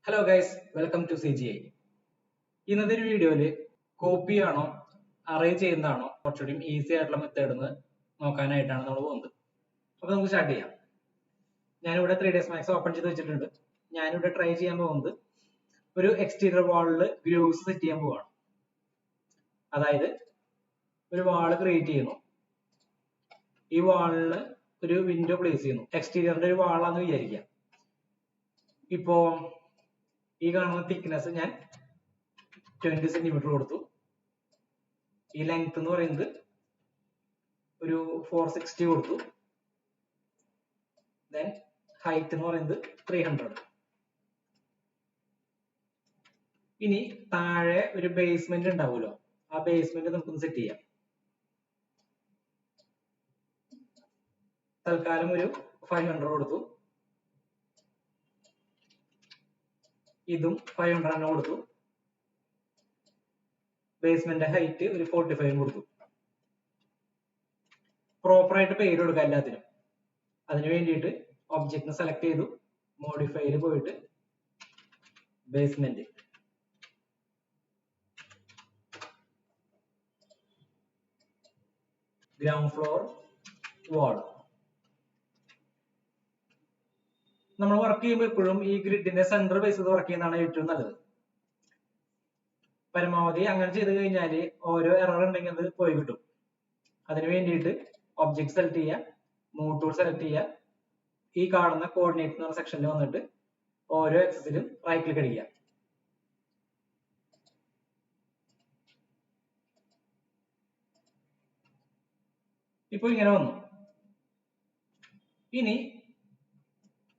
Hello guys, welcome to CGI. ഇന്നത്തെ ഒരു വീഡിയോയിൽ കോപ്പി ആണോ അറേഞ്ച് ചെയ്യുന്നതാണോ കുറച്ചുകൂടി ഈസി ആയിട്ടുള്ള മെത്തേഡ് എന്ന് നോക്കാനായിട്ടാണ് നമ്മൾ പോകുന്നത്. അപ്പോൾ നമുക്ക് സ്റ്റാർട്ട് ചെയ്യാം. ഞാനിവിടെ 3ds Max ഓപ്പൺ ചെയ്ത് വെച്ചിട്ടുണ്ട്. ഞാനിവിടെ ട്രൈ ചെയ്യാൻ പോകുന്നത് ഒരു എക്സ്റ്റീരിയർ വാളിൽ ഗ്രൂവ്സ് സെറ്റ് ചെയ്യാൻ പോവാണ്. അതായത് ഒരു വാൾ ക്രിയേറ്റ് ചെയ്യുന്നു, ഈ വാളിൽ ഒരു വിൻഡോ പ്ലേസ് ചെയ്യുന്നു. എക്സ്റ്റീരിയറിന്റെ ഒരു വാളാന്ന് വിചാരിക്കാം. ഇപ്പോ ഈ കാണുന്ന തിക്നെസ് ഞാൻ 20 സെന്റിമീറ്റർ കൊടുത്തു. ഈ ലെങ്ത് എന്ന് പറയുന്നത് ഒരു 460 കൊടുത്തു. ദെൻ ഹൈറ്റ് എന്ന് പറയുന്നത് 300. ഇനി താഴെ ഒരു ബേസ്മെന്റ് ഉണ്ടാവുമല്ലോ, ആ ബേസ്മെന്റ് നമുക്കൊന്ന് സെറ്റ് ചെയ്യാം. തൽക്കാലം ഒരു 500 കൊടുത്തു. ഇതും 500 തന്നെ കൊടുത്തു. ബേസ്മെന്റ് ഹൈറ്റ് ഒരു 45 കൊടുത്തു. പ്രോപ്പർ ആയിട്ട് പേര് കൊടുക്കുക എല്ലാത്തിനും. അതിനു വേണ്ടിയിട്ട് ഒബ്ജക്റ്റിനെ സെലക്ട് ചെയ്തു, മോഡിഫൈയിൽ പോയിട്ട് ബേസ്മെന്റ്, ഗ്രൗണ്ട് ഫ്ലോർ, വാൾ. നമ്മൾ വർക്ക് ചെയ്യുമ്പോൾ എപ്പോഴും ഈ ഗ്രിഡിന്റെ സെന്റർ ബേസ് ചെയ്ത് വർക്ക് ചെയ്യുന്നതാണ് ഏറ്റവും നല്ലത്. പരമാവധി അങ്ങനെ ചെയ്ത് കഴിഞ്ഞാൽ ഓരോ എറർ ഉണ്ടെങ്കിൽ അത് പോയി കിട്ടും. അതിനു വേണ്ടിയിട്ട് ഒബ്ജക്ട് സെലക്ട് ചെയ്യുക, മൂവ് ടൂൾ സെലക്ട് ചെയ്യുക, ഈ കാണുന്ന കോർഡിനേറ്റ് എന്ന സെക്ഷനിൽ വന്നിട്ട് ഓരോ ആക്സിസിലും റൈറ്റ് ക്ലിക്ക് അടിക്കുക. ഇപ്പൊ ഇങ്ങനെ വന്നു. ഇനി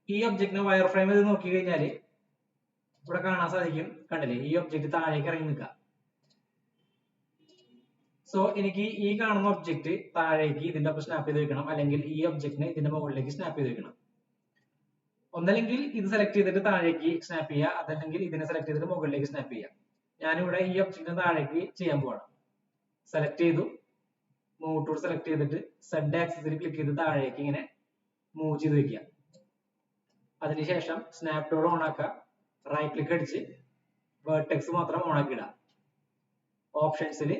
ഈ ഒബ്ജക്റ്റിനെ വയർ ഫ്രെയിം ചെയ്ത് നോക്കി കഴിഞ്ഞാൽ ഇവിടെ കാണാൻ സാധിക്കും, കണ്ടില്ലേ, ഈ ഒബ്ജക്റ്റ് താഴേക്ക് ഇറങ്ങി നിൽക്കുക. സോ എനിക്ക് ഈ കാണുന്ന ഒബ്ജക്റ്റ് താഴേക്ക് ഇതിന്റെ ഒപ്പം സ്നാപ്പ് ചെയ്ത് വെക്കണം, അല്ലെങ്കിൽ ഈ ഒബ്ജക്റ്റിനെ ഇതിന്റെ മുകളിലേക്ക് സ്നാപ്പ് ചെയ്ത് വെക്കണം. ഒന്നല്ലെങ്കിൽ ഇത് സെലക്ട് ചെയ്തിട്ട് താഴേക്ക് സ്നാപ്പ് ചെയ്യുക, അതല്ലെങ്കിൽ ഇതിനെ സെലക്ട് ചെയ്തിട്ട് മുകളിലേക്ക് സ്നാപ്പ് ചെയ്യുക. ഞാനിവിടെ ഈ ഒബ്ജക്റ്റിനെ താഴേക്ക് ചെയ്യാൻ പോവാണ്. സെലക്ട് ചെയ്തു, മൂവ് ടൂൾ സെലക്ട് ചെയ്തിട്ട് സെഡ് ആക്സിസിൽ ക്ലിക്ക് ചെയ്ത് താഴേക്ക് ഇങ്ങനെ മൂവ് ചെയ്ത് വെക്കുക. അതിനുശേഷം സ്നാപ്പ് ടൂൾ ഓൺ ആക്കുക, റൈറ്റ് ക്ലിക്ക് അടിച്ച് വെർട്ടെക്സ് മാത്രം ഓൺ ആക്കി ഇടാം. ഓപ്ഷൻസിൽ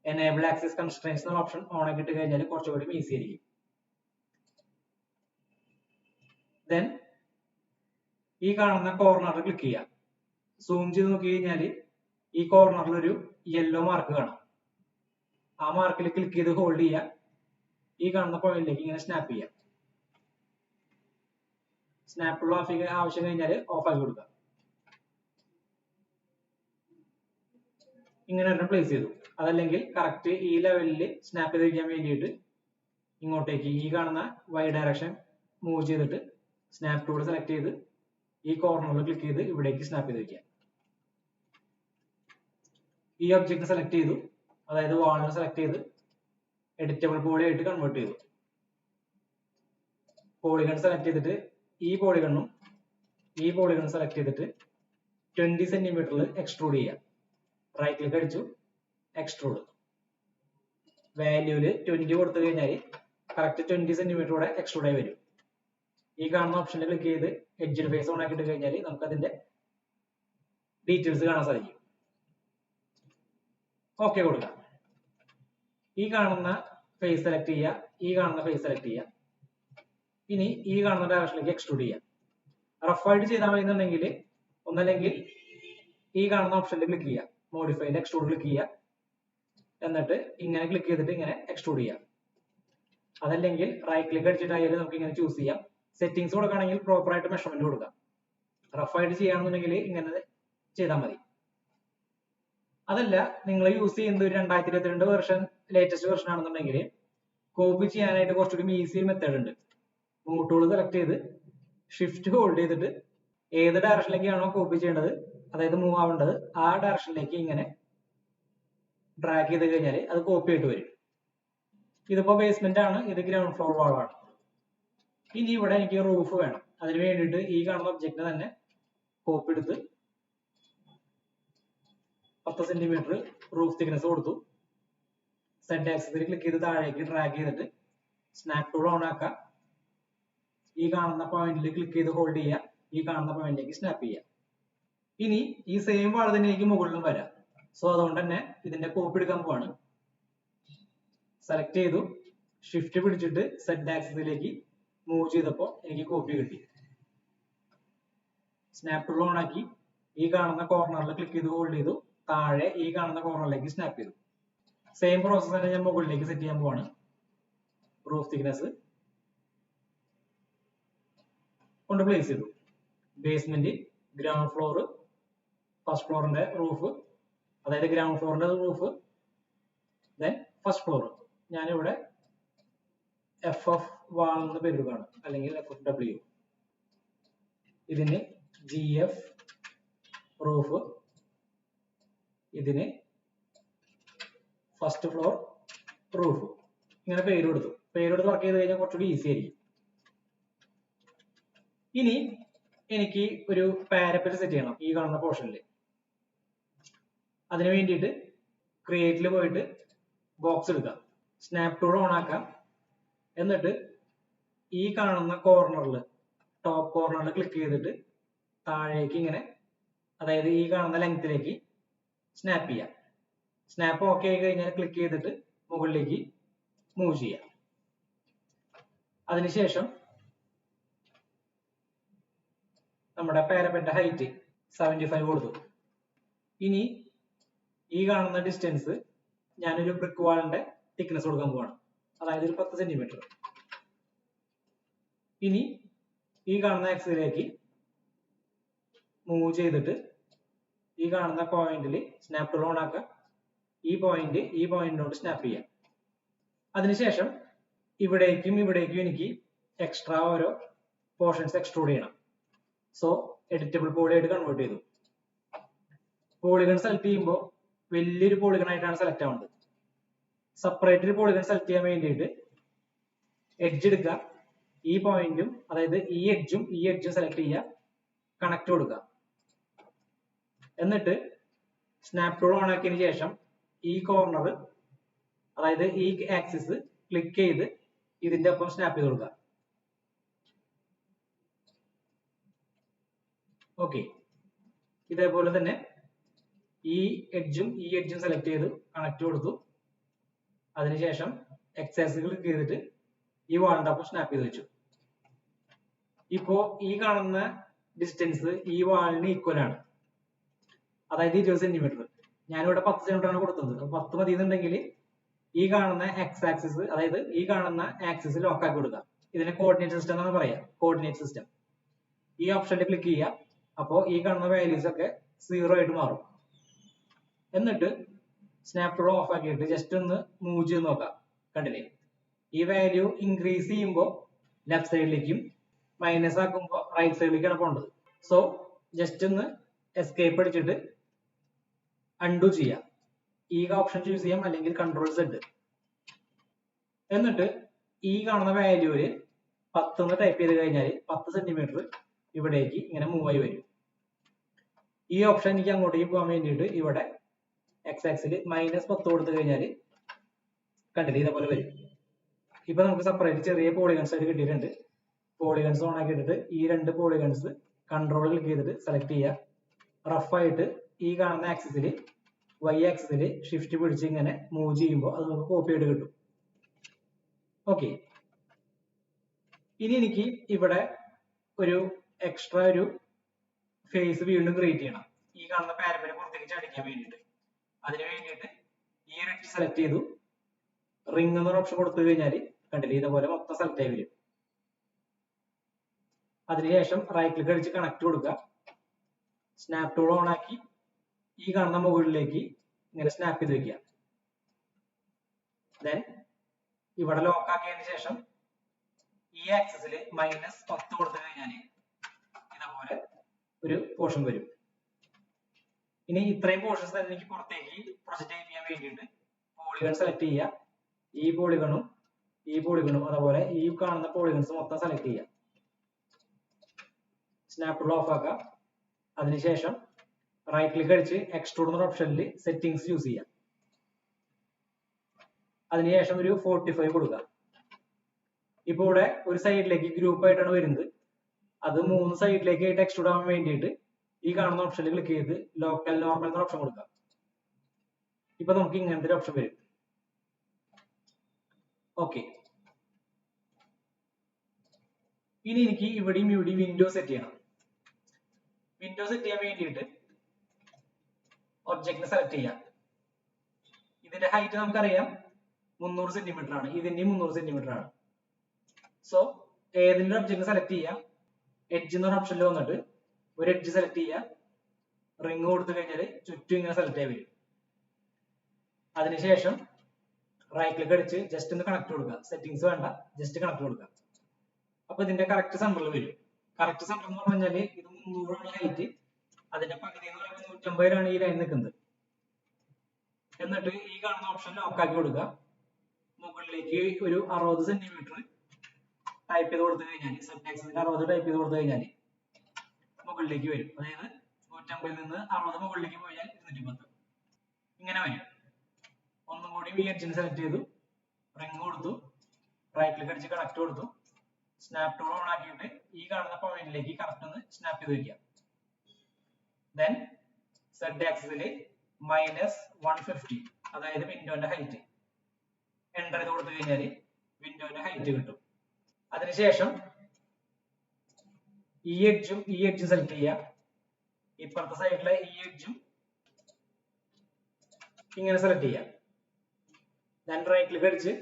എനേബിൾ ആക്സിസ് കൺസ്ട്രെയിൻസ് എന്ന ഓപ്ഷൻ ഓൺ ആക്കി ഇട്ട് കഴിഞ്ഞാൽ കുറച്ചുകൂടി ഈസി ആയിരിക്കും. ദെൻ ഈ കാണുന്ന കോർണറിൽ ക്ലിക്ക് ചെയ്യുക. സൂം ചെയ്ത് നോക്കി കഴിഞ്ഞാൽ ഈ കോർണറിൽ ഒരു യെല്ലോ മാർക്ക് കാണാം. ആ മാർക്കിൽ ക്ലിക്ക് ചെയ്ത് ഹോൾഡ് ചെയ്യുക, ഈ കാണുന്ന പോയിന്റിലേക്ക് ഇങ്ങനെ സ്നാപ്പ് ചെയ്യുക. സ്നാപ്പ് ഓഫ് ആവശ്യം കഴിഞ്ഞാൽ ഓഫ് ആക്കി കൊടുക്കുക. ഇങ്ങനെ ഒരെണ്ണം പ്ലേസ് ചെയ്തു. അതല്ലെങ്കിൽ കറക്റ്റ് ഈ ലെവലിൽ സ്നാപ്പ് ചെയ്ത് വയ്ക്കാൻ വേണ്ടിയിട്ട് ഇങ്ങോട്ടേക്ക് ഈ കാണുന്ന വൈ ഡയറക്ഷൻ മൂവ് ചെയ്തിട്ട് സ്നാപ്പ് ടൂൾ സെലക്ട് ചെയ്ത് ഈ കോർണറിൽ ക്ലിക്ക് ചെയ്ത് ഇവിടേക്ക് സ്നാപ്പ് ചെയ്ത് വയ്ക്കുക. ഈ ഒബ്ജക്റ്റ് സെലക്ട് ചെയ്തു, അതായത് വാളിനെ സെലക്ട് ചെയ്ത് എഡിറ്റബിൾ പോളി ആയിട്ട് കൺവേർട്ട് ചെയ്തു. പോളിഗൺ സെലക്ട് ചെയ്തിട്ട് ഈ പോളിഗണും ഈ പോളിഗണും സെലക്ട് ചെയ്തിട്ട് 20 സെന്റിമീറ്ററിൽ എക്സ്ട്രൂഡ് ചെയ്യുക. റൈറ്റ് ക്ലിക്ക് അടിച്ചു, എക്സ്ട്രൂഡ്. വാല്യൂല് 20 കൊടുത്തു കഴിഞ്ഞാൽ കറക്റ്റ് 20 സെന്റിമീറ്റർ കൂടെ എക്സ്ട്രൂഡ് ആയി വരും. ഈ കാണുന്ന ഓപ്ഷനിൽ ക്ലിക്ക് ചെയ്ത് എഡ്ജ് ഫേസ് ഓൺ ആക്കിയിട്ട് കഴിഞ്ഞാൽ നമുക്ക് അതിന്റെ ഡീറ്റെയിൽസ് കാണാൻ സാധിക്കും. ഓക്കെ കൊടുക്കാം. ഈ കാണുന്ന ഫേസ് സെലക്ട് ചെയ്യുക, ഈ കാണുന്ന ഫേസ് സെലക്ട് ചെയ്യുക. ഇനി ഈ കാണുന്ന ഡയറക്ഷനിലേക്ക് എക്സ്ട്രൂഡ് ചെയ്യുക. റഫായിട്ട് ചെയ്താൽ മതിയെന്നുണ്ടെങ്കിൽ ഒന്നല്ലെങ്കിൽ ഈ കാണുന്ന ഓപ്ഷനിൽ ക്ലിക്ക് ചെയ്യുക, മോഡിഫൈയിൽ എക്സ്ട്രൂഡ് ക്ലിക്ക് ചെയ്യുക, എന്നിട്ട് ഇങ്ങനെ ക്ലിക്ക് ചെയ്തിട്ട് ഇങ്ങനെ എക്സ്ട്രൂഡ് ചെയ്യാം. അതല്ലെങ്കിൽ റൈറ്റ് ക്ലിക്ക് അടിച്ചിട്ടായാലും നമുക്ക് ഇങ്ങനെ ചൂസ് ചെയ്യാം. സെറ്റിംഗ്സ് കൊടുക്കുകയാണെങ്കിൽ പ്രോപ്പർ ആയിട്ട് മെഷർമെന്റ് കൊടുക്കാം. റഫായിട്ട് ചെയ്യുകയാണെന്നുണ്ടെങ്കിൽ ഇങ്ങനെ ചെയ്താൽ മതി. അതല്ല നിങ്ങൾ യൂസ് ചെയ്യുന്നത് ഒരു 2022 വെർഷൻ ലേറ്റസ്റ്റ് വെർഷൻ ആണെന്നുണ്ടെങ്കിൽ കോപ്പി ചെയ്യാനായിട്ട് കുറച്ചുകൂടി ഈസി മെത്തേഡ് ഉണ്ട്. മൂവ് ടൂൾ സെലക്ട് ചെയ്ത് ഷിഫ്റ്റ് ഹോൾഡ് ചെയ്തിട്ട് ഏത് ഡയറക്ഷനിലേക്കാണോ കോപ്പി ചെയ്യേണ്ടത്, അതായത് മൂവ് ആവേണ്ടത്, ആ ഡയറക്ഷനിലേക്ക് ഇങ്ങനെ ഡ്രാഗ് ചെയ്ത് കഴിഞ്ഞാൽ അത് കോപ്പി ആയിട്ട് വരും. ഇതിപ്പോ ബേസ്മെന്റ് ആണ്, ഇത് ഗ്രൗണ്ട് ഫ്ലോർ വാളാണ്. ഇനി ഇവിടെ എനിക്ക് റൂഫ് വേണം. അതിന് വേണ്ടിയിട്ട് ഈ കാണുന്ന ഒബ്ജക്റ്റിനെ തന്നെ കോപ്പി എടുത്ത് 10 സെന്റിമീറ്റർ റൂഫ് തിക്നെസ് കൊടുത്തു. സെഡ് ആക്സിസിൽ ക്ലിക്ക് ചെയ്ത് താഴേക്ക് ഡ്രാഗ് ചെയ്തിട്ട് സ്നാപ്പ് ടൂൾ ഓൺ ആക്കുക. ഈ കാണുന്ന പോയിന്റിൽ ക്ലിക്ക് ചെയ്ത് ഹോൾഡ് ചെയ്യുക, ഈ കാണുന്ന പോയിന്റിലേക്ക് സ്നാപ്പ് ചെയ്യുക. ഇനി ഈ സെയിം വാൾ തന്നെ എനിക്ക് മുകളിലും വരാം. സോ അതുകൊണ്ട് തന്നെ ഇതിന്റെ കോപ്പി എടുക്കാൻ പോവാണ്. സെലക്ട് ചെയ്തു, ഷിഫ്റ്റ് പിടിച്ചിട്ട് സെറ്റ് ആക്സിസിലേക്ക് മൂവ് ചെയ്തപ്പോൾ എനിക്ക് കോപ്പി കിട്ടി. സ്നാപ്പ് ടൂൾ ഓൺ ആക്കി ഈ കാണുന്ന കോർണറിൽ ക്ലിക്ക് ചെയ്ത് ഹോൾഡ് ചെയ്തു, താഴെ ഈ കാണുന്ന കോർണറിലേക്ക് സ്നാപ്പ് ചെയ്തു. സെയിം പ്രോസസ് തന്നെ ഞാൻ മുകളിലേക്ക് സെറ്റ് ചെയ്യാൻ പോവാണ്. റൂഫ് തിക്നെസ് കൊണ്ട് പ്ലേസ് ചെയ്തു. ബേസ്മെന്റ്, ഗ്രൗണ്ട് ഫ്ലോർ, ഫസ്റ്റ് ഫ്ലോറിന്റെ റൂഫ്, അതായത് ഗ്രൗണ്ട് ഫ്ലോറിന്റെ റൂഫ്, ദെൻ ഫസ്റ്റ് ഫ്ലോർ. ഞാനിവിടെ FF വാൾ എന്ന് പേര് കൊടുക്കുകയാണ്, അല്ലെങ്കിൽ FFW. ഇതിന് GF റൂഫ്, ഇതിന് ഫസ്റ്റ് ഫ്ലോർ റൂഫ്. ഇങ്ങനെ പേര് കൊടുത്തു. പേര് കൊടുത്ത് വർക്ക് ചെയ്ത് കഴിഞ്ഞാൽ കുറച്ചുകൂടി ഈസി ആയിരിക്കും. ഇനി എനിക്ക് ഒരു പാരപ്പറ്റ് സെറ്റ് ചെയ്യണം ഈ കാണുന്ന പോർഷനിൽ. അതിന് വേണ്ടിയിട്ട് ക്രിയേറ്റിൽ പോയിട്ട് ബോക്സ് എടുക്കാം, സ്നാപ്പ് ടൂൾ ഓൺ ആക്കാം. എന്നിട്ട് ഈ കാണുന്ന കോർണറിൽ, ടോപ്പ് കോർണറിൽ ക്ലിക്ക് ചെയ്തിട്ട് താഴേക്ക് ഇങ്ങനെ, അതായത് ഈ കാണുന്ന ലെങ്ത്തിലേക്ക് സ്നാപ്പ് ചെയ്യാം. സ്നാപ്പ് ഓക്കെ ആയി കഴിഞ്ഞാൽ ക്ലിക്ക് ചെയ്തിട്ട് മുകളിലേക്ക് മൂവ് ചെയ്യാം. അതിനുശേഷം നമ്മുടെ പാരപ്പറ്റിന്റെ ഹൈറ്റ് 75 കൊടുത്തു. ഇനി ഈ കാണുന്ന ഡിസ്റ്റൻസ് ഞാനൊരു ബ്രിക്ക് വാളിന്റെ തിക്നെസ് കൊടുക്കാൻ പോവാണ്, അതായത് ഒരു 10 സെന്റിമീറ്റർ. ഇനി ഈ കാണുന്ന ആക്സിസിലേക്ക് മൂവ് ചെയ്തിട്ട് ഈ കാണുന്ന പോയിന്റിൽ സ്നാപ്പ് ടൂൾ ഓൺ ആക്കുക. ഈ പോയിന്റിനോട് സ്നാപ്പ് ചെയ്യാം. അതിനുശേഷം ഇവിടേക്കും ഇവിടേക്കും എനിക്ക് എക്സ്ട്രാ ഓരോ പോർഷൻസ് എക്സ്ട്രൂഡ് ചെയ്യണം. സോ എഡിറ്റബിൾ പോളി ആയിട്ട് കൺവേർട്ട് ചെയ്തു. പോളിഗൺ സെലക്ട് ചെയ്യുമ്പോൾ വലിയൊരു പോളിഗൺ ആയിട്ടാണ് സെലക്ട് ആവുന്നത്. സെപ്പറേറ്റ് പോളിഗൺ സെലക്ട് ചെയ്യാൻ വേണ്ടിയിട്ട് എഡ്ജ് എടുക്കുക, ഈ പോയിന്റും അതായത് ഈ എഡ്ജും സെലക്ട് ചെയ്യുക, കണക്ട് കൊടുക്കുക. എന്നിട്ട് സ്നാപ്പ് ടൂൾ ഓൺ ആക്കിയതിനു ശേഷം ഈ കോർണർ, അതായത് ഈ ആക്സിസ് ക്ലിക്ക് ചെയ്ത് ഇതിന്റെ ഒപ്പം സ്നാപ്പ് ചെയ്ത് കൊടുക്കുക. ഓക്കെ, ഇതേപോലെ തന്നെ ഈ എഡ്ജും സെലക്ട് ചെയ്ത് കണക്ട് കൊടുത്തു. അതിനുശേഷം എക്സ് ആക്സിസ് ക്ലിക്ക് ചെയ്തിട്ട് ഈ വാളിന്റെ ഒപ്പം സ്നാപ്പ് ചെയ്ത് വെച്ചു. ഇപ്പോ ഈ കാണുന്ന ഡിസ്റ്റൻസ് ഈ വാളിന് ഈക്വൽ ആണ്, അതായത് 20 സെന്റിമീറ്റർ. ഞാനിവിടെ 10 സെന്റിമീറ്റർ ആണ് കൊടുത്തത്. 10 മതി എന്നുണ്ടെങ്കിൽ ഈ കാണുന്ന എക്സ് ആക്സിസ്, അതായത് ഈ കാണുന്ന ആക്സിസ് ലോക്ക് ആക്കി കൊടുക്കുക. ഇതിനെ കോർഡിനേറ്റ് സിസ്റ്റം എന്നാണ് പറയാം, കോർഡിനേറ്റ് സിസ്റ്റം. ഈ ഓപ്ഷനിൽ ക്ലിക്ക് ചെയ്യുക. അപ്പോൾ ഈ കാണുന്ന വാല്യൂസ് ഒക്കെ 0 ആയിട്ട് മാറും. എന്നിട്ട് സ്നാപ്പ് ടൂൾ ഓഫ് ആക്കിയിട്ട് ജസ്റ്റ് ഒന്ന് മൂവ് ചെയ്ത് നോക്കാം. കണ്ടില്ലേ, ഈ വാല്യൂ ഇൻക്രീസ് ചെയ്യുമ്പോൾ ലെഫ്റ്റ് സൈഡിലേക്കും മൈനസ് ആക്കുമ്പോൾ റൈറ്റ് സൈഡിലേക്കാണ് പോകേണ്ടത്. സോ ജസ്റ്റ് ഒന്ന് എസ്കേപ്പ് അടിച്ചിട്ട് അൺഡു ചെയ്യാം. ഈ ഓപ്ഷൻ ചൂസ് ചെയ്യാം, അല്ലെങ്കിൽ കൺട്രോൾ Z. എന്നിട്ട് ഈ കാണുന്ന വാല്യൂവിൽ 10 എന്ന് ടൈപ്പ് ചെയ്ത് കഴിഞ്ഞാൽ 10 സെന്റിമീറ്റർ ഇവിടേക്ക് ഇങ്ങനെ മൂവ് ആയി വരും. ഈ ഓപ്ഷൻ എനിക്ക് അങ്ങോട്ടേക്ക് പോകാൻ വേണ്ടിയിട്ട് ഇവിടെ എക്സ് ആക്സിൽ -10 കൊടുത്തു കഴിഞ്ഞാൽ കണ്ടില്ലേ, ഇതേപോലെ വരും. ഇപ്പൊ നമുക്ക് സെപ്പറേറ്റ് ചെറിയ പോളിഗൺസ് ആയിട്ട് കിട്ടിയിട്ടുണ്ട്. പോളിഗൺസ് ഓൺ ആക്കി ഇട്ടിട്ട് ഈ 2 പോളിഗൺസ് കൺട്രോൾ ക്ലിക്ക് ചെയ്തിട്ട് സെലക്ട് ചെയ്യുക. റഫായിട്ട് ഈ കാണുന്ന ആക്സിസിൽ, Y ആക്സിസിൽ ഷിഫ്റ്റ് പിടിച്ച് ഇങ്ങനെ മൂവ് ചെയ്യുമ്പോൾ അത് നമുക്ക് കോപ്പി ആയിട്ട് കിട്ടും. ഓക്കെ, ഇനി എനിക്ക് ഇവിടെ ഒരു എക്സ്ട്രാ ഒരു ഫേസ് വീണ്ടും ക്രിയേറ്റ് ചെയ്യണം, ഈ കാണുന്ന പാരപ്പറ്റ് പുറത്തേക്ക് ചടിക്കാൻ വേണ്ടിയിട്ട്. അതിന് വേണ്ടിയിട്ട് ഈ ഒരു എഡ്ജ് സെലക്ട് ചെയ്തു, റിംഗ് എന്നൊരു ഓപ്ഷൻ കൊടുത്തു കഴിഞ്ഞാൽ കണ്ടില്ലേ, ഇതേപോലെ മൊത്തം സെലക്ട് ആയി വരും. അതിനുശേഷം റൈറ്റ് ക്ലിക്ക് അടിച്ച് കണക്ട് കൊടുക്കുക. സ്നാപ്പ് ടൂൾ ഓൺ ആക്കി ഈ കാണുന്ന മുകളിലേക്ക് ഇങ്ങനെ സ്നാപ്പ് ചെയ്ത് വെക്കുക. ദെൻ ഇവിടെ ലോക്ക് ആക്കിയതിനു ശേഷം ഈ ആക്സിസിൽ -10 കൊടുത്തു കഴിഞ്ഞാൽ ഇതേപോലെ ഒരു പോർഷൻ വരും. ഇനി ഇത്രയും പോർഷൻസ് തന്നെ എനിക്ക് പുറത്തേക്ക് പ്രൊജക്റ്റ് ചെയ്യാൻ വേണ്ടിയിട്ട് പോളിഗൺ സെലക്ട് ചെയ്യുക. ഈ പോളിഗണും അതുപോലെ ഈ കാണുന്ന പോളിഗൺസ് മൊത്തം സെലക്ട് ചെയ്യുക. സ്നാപ്പ് ടൂൾ ഓഫ് ആക്കുക. അതിനുശേഷം റൈറ്റ് ക്ലിക്ക് അടിച്ച് എക്സ്ട്രൂഡ് എന്ന ഓപ്ഷനിൽ സെറ്റിംഗ്സ് യൂസ് ചെയ്യാം. അതിനുശേഷം ഒരു 45 കൊടുക്കുക. ഇപ്പോൾ ഇവിടെ ഒരു സൈഡിലേക്ക് ഗ്രൂപ്പ് ആയിട്ടാണ് വരുന്നത്. അത് 3 സൈഡിലേക്ക് ആയിട്ട് എക്സ്ട്രൂഡ് ആവാൻ വേണ്ടിയിട്ട് ഈ കാണുന്ന ഓപ്ഷനിൽ ക്ലിക്ക് ചെയ്ത് ലോക്കൽ നോർമൽ എന്ന ഓപ്ഷൻ കൊടുക്കാം. ഇപ്പൊ നമുക്ക് ഇങ്ങനത്തെ ഒരു ഓപ്ഷൻ വരും. ഓക്കെ, ഇനി എനിക്ക് ഇവിടെയും വിൻഡോ സെറ്റ് ചെയ്യണം. വിൻഡോ സെറ്റ് ചെയ്യാൻ വേണ്ടിയിട്ട് ഒബ്ജക്റ്റിനെ സെലക്ട് ചെയ്യാം. ഇതിന്റെ ഹൈറ്റ് നമുക്കറിയാം 300 സെന്റിമീറ്റർ ആണ്, ഇതിന്റെ 300 സെന്റിമീറ്റർ ആണ്. സോ ഏതിന്റെ ഒബ്ജക്റ്റ് സെലക്ട് ചെയ്യാം, എഡ്ജ് എന്ന ഓപ്ഷനിൽ വന്നിട്ട് ഒരു എഡ്ജ് സെലക്ട് ചെയ്യുക, റിംഗ് കൊടുത്തു കഴിഞ്ഞാൽ ചുറ്റും ഇങ്ങനെ സെലക്ട് ആയി വരും. അതിനുശേഷം റൈറ്റ് ക്ലിക്ക് അടിച്ച് ജസ്റ്റ് ഒന്ന് കണക്ട് കൊടുക്കുക. സെറ്റിംഗ്സ് വേണ്ട, ജസ്റ്റ് കണക്ട് കൊടുക്കുക. അപ്പൊ ഇതിന്റെ കറക്റ്റ് സെന്ററിൽ വരും. കറക്റ്റ് സെന്റർ എന്ന് പറഞ്ഞാൽ ഇത് 300 ആണ് ഹൈറ്റ്, അതിന്റെ പകുതി എന്ന് പറയുമ്പോൾ 150 ഈ ലൈൻ നിൽക്കുന്നത്. എന്നിട്ട് ഈ കാണുന്ന ഓപ്ഷൻ ലോക്ക് ആക്കി കൊടുക്കുക. മുകളിലേക്ക് ഒരു 60 സെന്റിമീറ്റർ ടൈപ്പ് ചെയ്ത് കൊടുത്തു കഴിഞ്ഞാൽ, സെറ്റ് ആക്സിസിന്റെ 60 ടൈപ്പ് ചെയ്ത് കൊടുത്തു കഴിഞ്ഞാൽ മുകളിലേക്ക് വരും. അതായത് 150 നിന്ന് 60 മുകളിലേക്ക് പോയാൽ 210 ഇങ്ങനെ വരും. ഒന്നും കൂടി ഈ എഡ്ജിന് സെലക്ട് ചെയ്തു, റിംഗ് കൊടുത്തു, റൈറ്റ് ക്ലിക്ക് അടിച്ച് കണക്ട് കൊടുത്തു, സ്നാപ്പ് ടൂൾ ഓൺ ആക്കിയിട്ട് ഈ കാണുന്ന പോയിന്റിലേക്ക് കറക്റ്റ് ഒന്ന് സ്നാപ്പ് ചെയ്ത് വെക്കാം. ദെൻ സെഡ് ആക്സിസിൽ -150, അതായത് വിൻഡോന്റെ ഹൈറ്റ് എൻ്റർ ചെയ്ത് കൊടുത്തു കഴിഞ്ഞാൽ വിൻഡോന്റെ ഹൈറ്റ് കിട്ടും. അതിനുശേഷം ഈ എഡ്ജും സെലക്ട് ചെയ്യുക. ഇപ്പുറത്തെ സൈഡിലെ ഈ എഡ്ജും ഇങ്ങനെ സെലക്ട് ചെയ്യുക. ദെൻ റൈറ്റ് ക്ലിക്ക് അടിച്ച്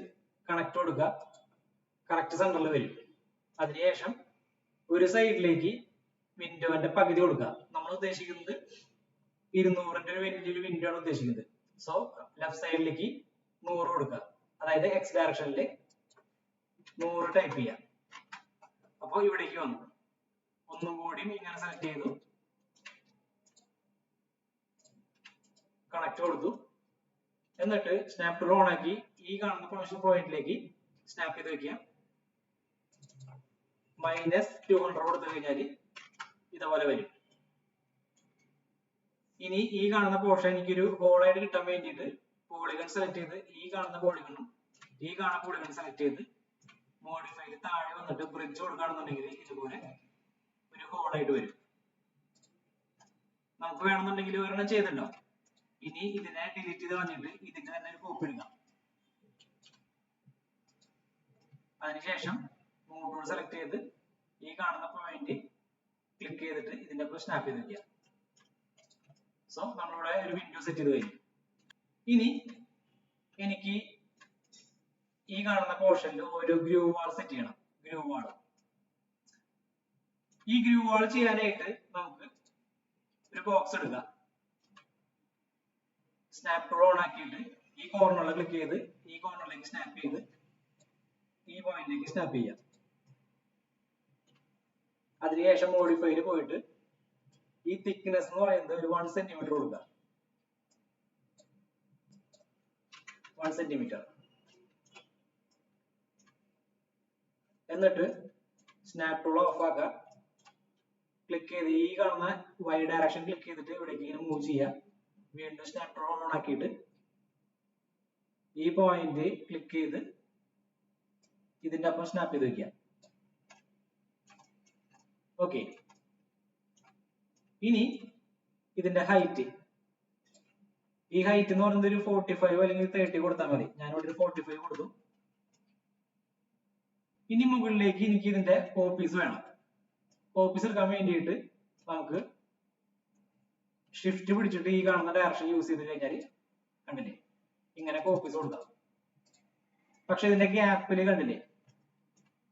കണക്ട് കൊടുക്കുക, കറക്റ്റ് സെന്ററിൽ വരും. അതിനുശേഷം ഒരു സൈഡിലേക്ക് വിൻഡോന്റെ പകുതി കൊടുക്കുക. നമ്മൾ ഉദ്ദേശിക്കുന്നത് 200ന്റെ ഒരു വലിയൊരു വിൻഡോ ആണ് ഉദ്ദേശിക്കുന്നത്. സോ ലെഫ്റ്റ് സൈഡിലേക്ക് 100 കൊടുക്കുക, അതായത് എക്സ് ഡയറക്ഷനിൽ 100 ടൈപ്പ് ചെയ്യാം. അപ്പോൾ ഇവിടേക്ക് വന്നു. ഒന്നും കൂടി ഇങ്ങനെ സെലക്ട് ചെയ്തു, കണക്ട് കൊടുത്തു, എന്നിട്ട് സ്നാപ്പ് ടൂൾ ഓൺ ആക്കി ഈ കാണുന്ന പ്രൊഫഷണൽ പോയിന്റിലേക്ക് സ്നാപ്പ് ചെയ്ത് വെക്കുക. -200 കൊടുത്തു കഴിഞ്ഞാൽ ഇതുപോലെ വരും. ഇനി ഈ കാണുന്ന പോർഷൻ എനിക്കൊരു ഹോളായിട്ട് കിട്ടാൻ വേണ്ടിയിട്ട് പോളിഗൺ സെലക്ട് ചെയ്ത് ഈ കാണുന്ന പോളിഗണും ഈ കാണുന്ന പോളിഗൺ സെലക്ട് ചെയ്ത് മോഡിഫൈയിൽ താഴെ വന്നിട്ട് ബ്രിഡ്ജ് കൊടുക്കുകയാണെന്നുണ്ടെങ്കിൽ ഇതുപോലെ ഒരു ഹോളായിട്ട് വരും. നമുക്ക് വേണമെന്നുണ്ടെങ്കിൽ ഒരെണ്ണം ചെയ്തല്ലോ. ഇനി ഇതിനെ ഡിലീറ്റ് ചെയ്ത് വന്നിട്ട് ഇതിന്റെ തന്നെ ഒരു കോപ്പി എടുക്കാം. അതിനുശേഷം മൂവ് ടൂൾ സെലക്ട് ചെയ്ത് ഈ കാണുന്ന പോയിന്റ് ക്ലിക്ക് ചെയ്തിട്ട് ഇതിന്റെ ഒപ്പം സ്നാപ്പ് ചെയ്ത് വെക്കുക. സോ നമ്മളിവിടെ ഒരു വിൻഡോ സെറ്റ് ചെയ്ത് കഴിഞ്ഞു. ഇനി എനിക്ക് ഈ കാണുന്ന പോർഷനിൽ ഒരു ഗ്രൂവ് വാൾ സെറ്റ് ചെയ്യണം. ഗ്രൂവ് വാൾ, ഈ ഗ്രൂവ് വാൾ ചെയ്യാനായിട്ട് നമുക്ക് ഒരു ബോക്സ് എടുക്കാം. സ്നാപ്പ് ടൂൾ ഓൺ ആക്കിയിട്ട് ഈ കോർണറിൽ ക്ലിക്ക് ചെയ്ത് ഈ കോർണറിലേക്ക് സ്നാപ്പ് ചെയ്ത് ഈ പോയിന്റിലേക്ക് സ്നാപ്പ് ചെയ്യാം. അതിനുശേഷം മോഡിഫൈയിൽ പോയിട്ട് ഈ തിക്നെസ് എന്ന് പറയുന്നത് ഒരു 1 സെന്റിമീറ്റർ കൊടുക്കുക. 1 സെന്റിമീറ്റർ. എന്നിട്ട് സ്നാപ്പ് ടൂൾ ഓഫ് ആക്കുക. ക്ലിക്ക് ചെയ്ത് ഈ കാണുന്ന y ഡയറക്ഷൻ ക്ലിക്ക് ചെയ്തിട്ട് ഇവിടേക്ക് ഇങ്ങനെ മൂവ് ചെയ്യുക. വീണ്ടും സ്നാപ്പ് ടൂൾ ഓൺ ആക്കിയിട്ട് ഈ പോയിന്റ് ക്ലിക്ക് ചെയ്ത് ഇതിന്റെ ഒപ്പം സ്നാപ്പ് ചെയ്ത് വെക്കുക. ഓക്കെ, ഇനി ഇതിന്റെ ഹൈറ്റ്, ഈ ഹൈറ്റ് എന്ന് പറയുന്നത് ഒരു 45 അല്ലെങ്കിൽ 30 കൊടുത്താൽ മതി. ഞാനിവിടെ ഒരു 45 കൊടുത്തു. ഇനി മുകളിലേക്ക് എനിക്ക് ഇതിന്റെ കോപ്പീസ് വേണം. കോപ്പീസ് എടുക്കാൻ വേണ്ടിയിട്ട് നമുക്ക് ഷിഫ്റ്റ് പിടിച്ചിട്ട് ഈ കാണുന്ന ഡയറക്ഷൻ യൂസ് ചെയ്ത് കഴിഞ്ഞാൽ കണ്ടില്ലേ ഇങ്ങനെ കോപ്പീസ് കൊടുക്കാം. പക്ഷെ ഇതിന്റെ ഗ്യാപ്പിൽ കണ്ടില്ലേ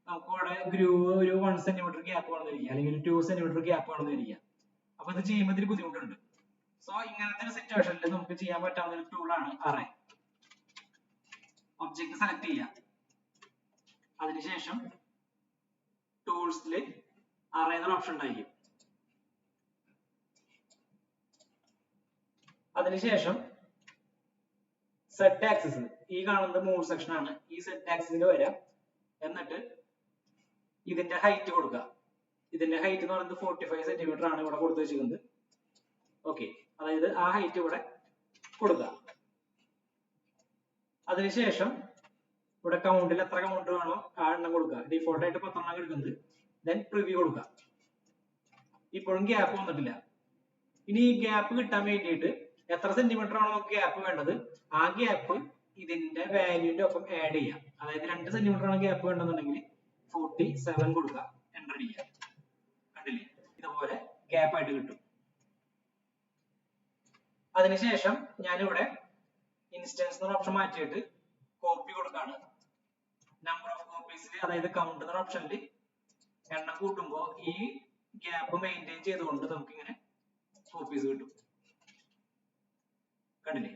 നമുക്ക് ഇവിടെ ഗ്രൂവ് ഒരു 1 സെന്റിമീറ്റർ ഗ്യാപ്പ് വേണമെന്നിരിക്കുക, അല്ലെങ്കിൽ 2 സെന്റിമീറ്റർ ഗ്യാപ്പ് വേണമെന്നിരിക്കുക. അപ്പൊ ഇത് ചെയ്യുമ്പോൾ ഇതിൽ ബുദ്ധിമുട്ടുണ്ട്. സോ ഇങ്ങനത്തെ ഒരു സിറ്റുവേഷനിൽ നമുക്ക് ചെയ്യാൻ പറ്റാവുന്ന ഒരു ടൂളാണ് അറേ. ഒബ്ജക്റ്റ് സെലക്ട് ചെയ്യുക. അതിനുശേഷം ടൂൾസിൽ അറേ എന്നൊരു ഓപ്ഷൻ ഉണ്ടായിരിക്കും. അതിനുശേഷം സെറ്റ് ആക്സിസ്, ഈ കാണുന്നത് മൂവ് സെക്ഷൻ ആണ്. ഈ സെറ്റ് ആക്സിസിൽ വരാം. എന്നിട്ട് ഇതിന്റെ ഹൈറ്റ് കൊടുക്കുക. ഇതിന്റെ ഹൈറ്റ് എന്ന് പറയുന്നത് 45 സെന്റിമീറ്റർ ആണ് ഇവിടെ കൊടുത്തു വെച്ചിരിക്കുന്നത്. ഓക്കെ, അതായത് ആ ഹൈറ്റ് ഇവിടെ കൊടുക്കുക. അതിനുശേഷം ഇവിടെ കൗണ്ടിൽ എത്ര കൗണ്ട് വേണോ ആ എണ്ണം കൊടുക്കുക. ഡിഫോൾട്ട് ആയിട്ട് 10 എണ്ണം എടുക്കുന്നത്. ദെൻ പ്രിവ്യൂ കൊടുക്കുക. ഇപ്പോഴും ഗ്യാപ്പ് വന്നിട്ടില്ല. ഇനി ഈ ഗ്യാപ്പ് കിട്ടാൻ വേണ്ടിയിട്ട് എത്ര സെന്റിമീറ്റർ ആണോ നമുക്ക് ഗ്യാപ്പ് വേണ്ടത് ആ ഗ്യാപ്പ് ഇതിന്റെ വാല്യൂന്റെ ഒപ്പം ആഡ് ചെയ്യാം. അതായത് 2 സെന്റിമീറ്റർ ആണ് ഗ്യാപ്പ് വേണ്ടെന്നുണ്ടെങ്കിൽ 47 കൊടുക്കുക, എന്റർ ചെയ്യുക. കണ്ടില്ലേ, ഇതുപോലെ ഗ്യാപ്പ് ആയിട്ട് കിട്ടും. അതിനുശേഷം ഞാനിവിടെ ഇൻസ്റ്റൻസ് എന്ന ഓപ്ഷൻ മാറ്റിയിട്ട് കോപ്പി കൊടുക്കാണ്. നമ്പർ ഓഫ് കോപ്പീസിൽ, അതായത് കൗണ്ട് എന്ന ഓപ്ഷനിൽ എണ്ണം കൂട്ടുമ്പോൾ ഈ ഗ്യാപ്പ് മെയിൻറ്റെയിൻ ചെയ്തുകൊണ്ട് നമുക്ക് ഇങ്ങനെ കോപ്പീസ് കിട്ടും. കണ്ടില്ലേ,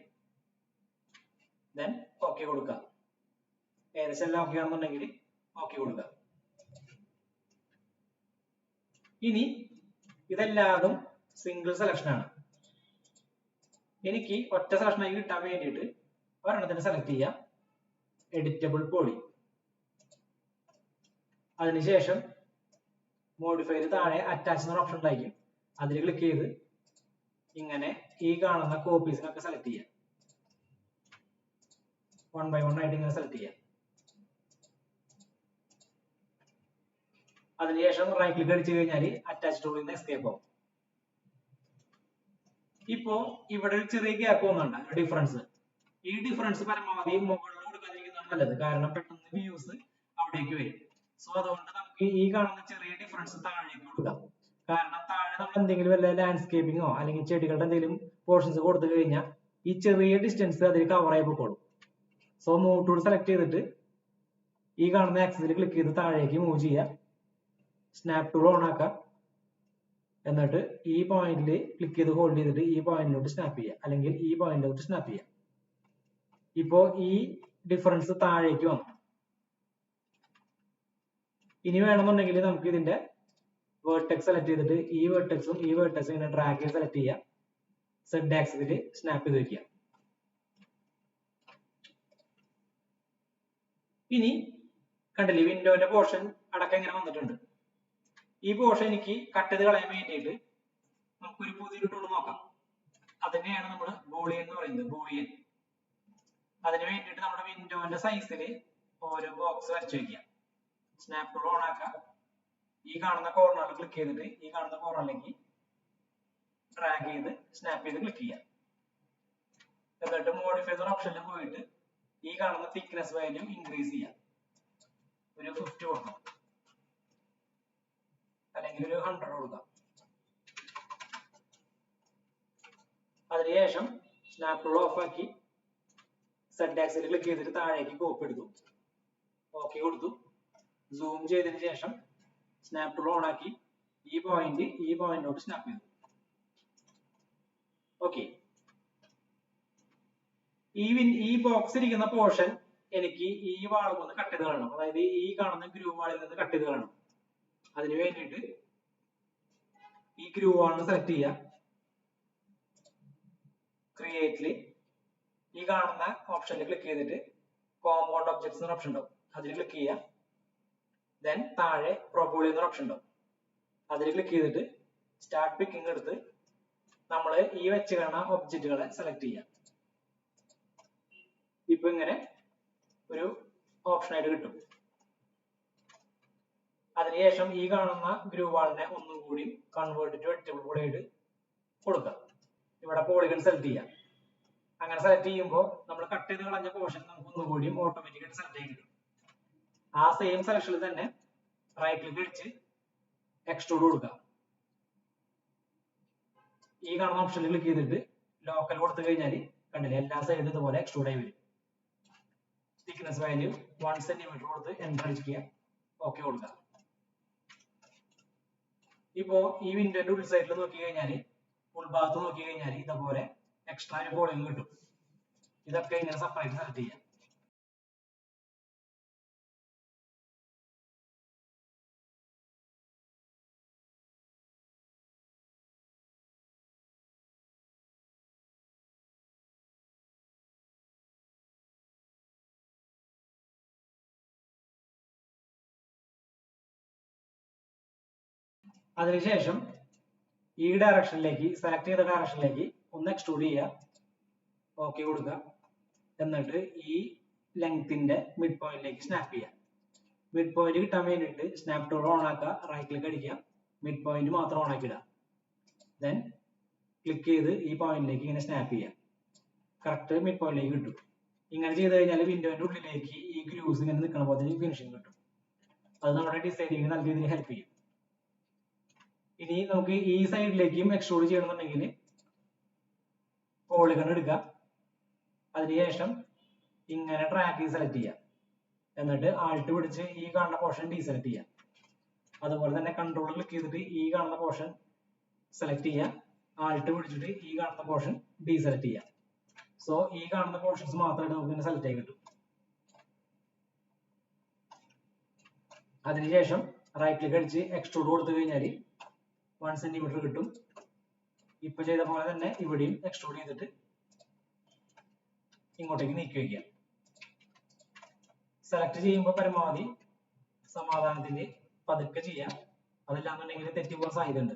ദെൻ ഓക്കെ കൊടുക്കുക. ഏകദേശം എല്ലാം ഓക്കെ ആണെന്നുണ്ടെങ്കിൽ ഓക്കെ കൊടുക്കുക. ഇനി ഇതെല്ലാതും സിംഗിൾ സെലക്ഷൻ ആണ്. എനിക്ക് ഒറ്റ സെലക്ഷനായി കിട്ടാൻ വേണ്ടിയിട്ട് ഒരെണ്ണത്തിന് സെലക്ട് ചെയ്യാം, എഡിറ്റബിൾ പോളി. അതിനുശേഷം മോഡിഫൈയിൽ താഴെ അറ്റാച്ച് എന്ന ഓപ്ഷൻ ഉണ്ടായിരിക്കും, അതിൽ ക്ലിക്ക് ചെയ്ത് ഇങ്ങനെ ഈ കാണുന്ന കോപ്പീസിനൊക്കെ സെലക്ട് ചെയ്യാം. 1 by 1 ആയിട്ട് ഇങ്ങനെ സെലക്ട് ചെയ്യാം. അതിനുശേഷം റൈറ്റ് ക്ലിക്ക് അടിച്ചു കഴിഞ്ഞാൽ അറ്റാച്ച് ടൂളിൽ നിന്ന് എസ്കേപ്പ് ആവും. ഇപ്പോ ഇവിടെ ഒരു ചെറിയ ഗ്യാപ്പ് വന്നുണ്ട്, ഡിഫറൻസ്. ഈ ഡിഫറൻസ് പരമാവധി മുകളിൽ കൊടുക്കാതിരിക്കുന്നതാണ് നല്ലത്, കാരണം പെട്ടെന്ന് വ്യൂസ് അവിടേക്ക് വരും. സോ അതുകൊണ്ട് നമുക്ക് ഈ കാണുന്ന ചെറിയ ഡിഫറൻസ് താഴേക്ക് കൊടുക്കാം. കാരണം താഴെ നമ്മൾ എന്തെങ്കിലും വല്ല ലാൻഡ്സ്കേപ്പിങ്ങോ അല്ലെങ്കിൽ ചെടികളുടെ എന്തെങ്കിലും പോർഷൻസ് കൊടുത്തു കഴിഞ്ഞാൽ ഈ ചെറിയ ഡിസ്റ്റൻസ് അതിൽ കവർ ആയി പോയിക്കോളും. സോ മൂവ് ടൂൾ സെലക്ട് ചെയ്തിട്ട് ഈ കാണുന്ന ആക്സിസിൽ ക്ലിക്ക് ചെയ്ത് താഴേക്ക് മൂവ് ചെയ്യുക, സ്നാപ്പ് ടൂൾ ഓൺ ആക്കുക, എന്നിട്ട് ഈ പോയിന്റിൽ ക്ലിക്ക് ചെയ്ത് ഹോൾഡ് ചെയ്തിട്ട് ഈ പോയിന്റിലോട്ട് സ്നാപ്പ് ചെയ്യുക, അല്ലെങ്കിൽ ഈ പോയിന്റിലോട്ട് സ്നാപ്പ് ചെയ്യുക. ഇപ്പോ ഈ ഡിഫറൻസ് താഴേക്ക് വന്നു. ഇനി വേണമെന്നുണ്ടെങ്കിൽ നമുക്ക് ഇതിന്റെ വേർട്ടെക്സ് സെലക്ട് ചെയ്തിട്ട് ഈ വേർട്ടെക്സും ഈ വേർട്ടെക്സും ഇങ്ങനെ ഡ്രാഗ് ചെയ്ത് സെലക്ട് ചെയ്യുക, സെഡ് ആക്സിസിൽ സ്നാപ്പ് ചെയ്ത് വെക്കുക. ഇനി കണ്ടില്ലേ, വിൻഡോന്റെ പോർഷൻ അടക്കം ഇങ്ങനെ വന്നിട്ടുണ്ട്. ഈ പോർഷൻ എനിക്ക് കട്ട് ചെയ്ത് കളയാൻ വേണ്ടിയിട്ട് നമുക്കൊരു പുതിയൊരു ടൂൾ നോക്കാം. അതിനെയാണ് നമ്മൾ ബൂളിയൻ എന്ന് പറയുന്നത്, ബൂളിയൻ. അതിന് വേണ്ടിയിട്ട് നമ്മുടെ വിൻഡോന്റെ സൈസിൽ ഓരോ ബോക്സ് വരച്ചു വെക്കുക, സ്നാപ്പ് ടൂൾ ഓൺ ആക്കുക, ഈ കാണുന്ന കോർണറിൽ ക്ലിക്ക് ചെയ്തിട്ട് ഈ കാണുന്ന കോർണറിലേക്ക് ഡ്രാഗ് ചെയ്ത് സ്നാപ്പ് ചെയ്ത് ക്ലിക്ക് ചെയ്യാം. എന്നിട്ട് മോഡിഫൈ എന്ന ഓപ്ഷനിൽ പോയിട്ട് ഈ കാണുന്ന തിക്നെസ് വാല്യൂ ഇൻക്രീസ് ചെയ്യാം, ഒരു 50 കൊടുക്കാം, അല്ലെങ്കിൽ ഒരു 100 കൊടുക്കാം. അതിനുശേഷം സ്നാപ്പ് ടൂൾ ഓഫ് ആക്കി സെഡ് ആക്സിൽ ക്ലിക്ക് ചെയ്തിട്ട് താഴേക്ക് കോപ്പി എടുത്തു, ഓക്കെ കൊടുത്തു. സൂം ചെയ്തതിന് ശേഷം സ്നാപ്പ് ടൂൾ ഓൺ ആക്കി ഈ പോയിന്റിലോട്ട് സ്നാപ്പ് ചെയ്തു. ഓക്കെ, ഈ ബോക്സ് ഇരിക്കുന്ന പോർഷൻ എനിക്ക് ഈ വാളിൽ നിന്ന് കട്ട് ചെയ്ത് കളയണം, അതായത് ഈ കാണുന്ന ഗ്രൂ വാളിൽ നിന്ന് കട്ട് ചെയ്ത് കളയണം. അതിന് വേണ്ടിയിട്ട് ഈ ഗ്രൂ വാളിന് സെലക്ട് ചെയ്യുക, ക്രിയേറ്റില് ഈ കാണുന്ന ഓപ്ഷനിൽ ക്ലിക്ക് ചെയ്തിട്ട് കോമ്പൗണ്ട് ഒബ്ജക്ട്സ് എന്ന ഓപ്ഷൻ ഉണ്ടാവും, അതിൽ ക്ലിക്ക് ചെയ്യുക. ദെൻ താഴെ പ്രൊബോളി എന്ന ഓപ്ഷൻ ഉണ്ടാവും, അതിൽ ക്ലിക്ക് ചെയ്തിട്ട് സ്റ്റാർട്ട് പിക്കിംഗ് എടുത്ത് നമ്മൾ ഈ വെച്ച് കാണുന്ന ഒബ്ജക്റ്റുകളെ സെലക്ട് ചെയ്യുക. ഇപ്പൊ ഇങ്ങനെ ഒരു ഓപ്ഷൻ ആയിട്ട് കിട്ടും. അതിനുശേഷം ഈ കാണുന്ന ഗ്രൂ വാളിനെ ഒന്നും കൂടി കൺവേർട്ട് ടു എഡിറ്റബിൾ പോളി ആയിട്ട് കൊടുക്കുക. ഇവിടെ പോളിഗൺ സെലക്ട് ചെയ്യാം. അങ്ങനെ സെലക്ട് ചെയ്യുമ്പോൾ നമ്മൾ കട്ട് ചെയ്ത് കളഞ്ഞ പോർഷൻ നമുക്ക് ഒന്നുകൂടി ഓട്ടോമാറ്റിക്കായിട്ട് സെലക്ട് ചെയ്യാൻ കിട്ടും. ആ സെയിം സെലക്ഷനിൽ തന്നെ റൈറ്റ് ക്ലിക്ക് അടിച്ച് എക്സ്ട്രൂഡ് കൊടുക്കുക. ഈ കാണുന്ന ഓപ്ഷനിൽ ക്ലിക്ക് ചെയ്തിട്ട് ലോക്കൽ കൊടുത്തു കഴിഞ്ഞാൽ കണ്ടില്ലേ, എല്ലാ സൈഡും ഇതുപോലെ എക്സ്ട്രൂഡ് ആയി വരും. തിക്നെസ് വാല്യൂ 1 സെന്റിമീറ്റർ കൊടുത്ത് എന്റർ അടിക്കുക, ഓക്കെ കൊടുക്കുക. ഇപ്പോ ഈ വിൻഡോന്റെ ഉൾ സൈഡിൽ നോക്കി കഴിഞ്ഞാൽ, ഉൾഭാഗത്ത് നോക്കി കഴിഞ്ഞാൽ ഇതുപോലെ എക്സ്ട്രാ ഒരു പോളിംഗ് കിട്ടും. ഇതൊക്കെ ഇങ്ങനെ സെപ്പറേറ്റ് സെലക്ട് ചെയ്യാം. അതിനുശേഷം ഈ ഡയറക്ഷനിലേക്ക്, സെലക്ട് ചെയ്ത ഡയറക്ഷനിലേക്ക് ഒന്ന് എക്സ്ട്രൂഡ് ചെയ്യുക, ഓക്കെ കൊടുക്കുക. എന്നിട്ട് ഈ ലെങ്ത്തിന്റെ മിഡ് പോയിന്റിലേക്ക് സ്നാപ്പ് ചെയ്യുക. മിഡ് പോയിന്റ് കിട്ടാൻ വേണ്ടിയിട്ട് സ്നാപ്പ് ടൂൾ ഓൺ ആക്കുക, റൈറ്റ് ക്ലിക്ക് അടിക്കുക, മിഡ് പോയിന്റ് മാത്രം ഓൺ ആക്കി ഇടുക. ദെൻ ക്ലിക്ക് ചെയ്ത് ഈ പോയിന്റിലേക്ക് ഇങ്ങനെ സ്നാപ്പ് ചെയ്യാം. കറക്റ്റ് മിഡ് പോയിന്റിലേക്ക് കിട്ടും. ഇങ്ങനെ ചെയ്ത് കഴിഞ്ഞാൽ വിൻഡോന്റെ ഉള്ളിലേക്ക് ഈ ഗ്രൂസ് ഇങ്ങനെ നിൽക്കുന്ന പോലെ ഫിനിഷിംഗ് കിട്ടും. അത് നമ്മുടെ ഡിസൈനിങ് നല്ല രീതിയിൽ ഹെൽപ്പ് ചെയ്യും. ഇനി നമുക്ക് ഈ സൈഡിലേക്കും എക്സ്ട്രൂഡ് ചെയ്യണമെന്നുണ്ടെങ്കിൽ പോളിഗൺ എടുക്കുക. അതിനുശേഷം ഇങ്ങനെ ട്രാക്ക് സെലക്ട് ചെയ്യാം. എന്നിട്ട് ആൾട്ട് പിടിച്ച് ഈ കാണുന്ന പോർഷൻ ഡീസെലക്ട് ചെയ്യാം. അതുപോലെ തന്നെ കൺട്രോൾ ക്ലിക്ക് ചെയ്തിട്ട് ഈ കാണുന്ന പോർഷൻ സെലക്ട് ചെയ്യാം. ആൾട്ട് പിടിച്ചിട്ട് ഈ കാണുന്ന പോർഷൻ ഡീസെലക്ട് ചെയ്യാം. സോ ഈ കാണുന്ന പോർഷൻസ് മാത്രമായിട്ട് നമുക്ക് ഇങ്ങനെ സെലക്ട് ആയി കിട്ടും. അതിനുശേഷം റൈറ്റ് ക്ലിക്ക് അടിച്ച് എക്സ്ട്രൂഡ് കൊടുത്തു കഴിഞ്ഞാൽ 1 സെന്റിമീറ്റർ കിട്ടും. ഇപ്പൊ ചെയ്ത പോലെ തന്നെ ഇവിടെയും എക്സ്ട്രൂഡ് ചെയ്തിട്ട് ഇങ്ങോട്ടേക്ക് നീക്കി വയ്ക്കുക. സെലക്ട് ചെയ്യുമ്പോൾ പരമാവധി സമാധാനത്തിന് പതുക്കെ ചെയ്യാം. അതില്ലാന്നുണ്ടെങ്കിൽ തെറ്റിപ്പോകാൻ സാധ്യതയുണ്ട്.